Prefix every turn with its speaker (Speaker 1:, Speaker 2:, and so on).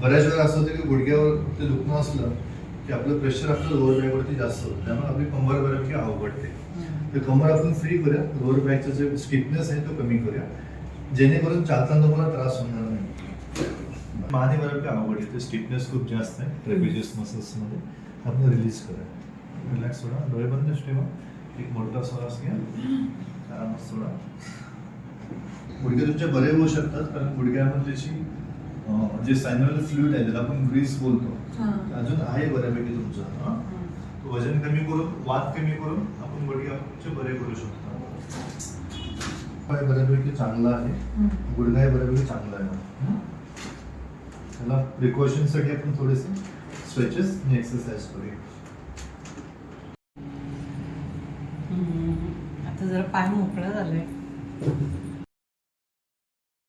Speaker 1: बऱ्याच वेळा असं होतं की गुडघ्यावर ते दुखणं असलं की आपलं प्रेशर आपलं लोअर बॅकवरती जास्त होतं, त्यामुळे आपली कंबर बऱ्यापैकी अवघडते. तर कमर आपण फ्री करूया, लोअर बॅकचा जे स्टिफनेस आहे तो कमी करूया, जेणेकरून चालताना तुम्हाला त्रास होणार नाही. माने बऱ्यापैकी अवघड आहे, ते स्टिफनेस खूप जास्त आहे ट्रेपेजियस मसल्समध्ये. आपण रिलीज करूया, रिलॅक्स सोडा, डोळे बंद ठेवा, एक मोठा श्वास घ्या, आरामात सोडा. गुडघे तुमचे बरे होऊ शकतात कारण गुडघ्यामध्ये जे सायनल फ्लुइड आहे ज्याला आपण ग्रीस बोलतो अजून आहे बऱ्यापैकी तुमचं. वजन कमी करून, वात कमी करून आपण गुडघे तुमचे बरे करू शकतो. पाय बऱ्यापैकी चांगला आहे, गुडघा बऱ्यापैकी चांगला आहे. त्याला प्रिकॉशनसाठी आपण थोडेसे स्ट्रेचेस आणि एक्सरसाइज करूया.
Speaker 2: आता जरा पाय मोकळा झालाय.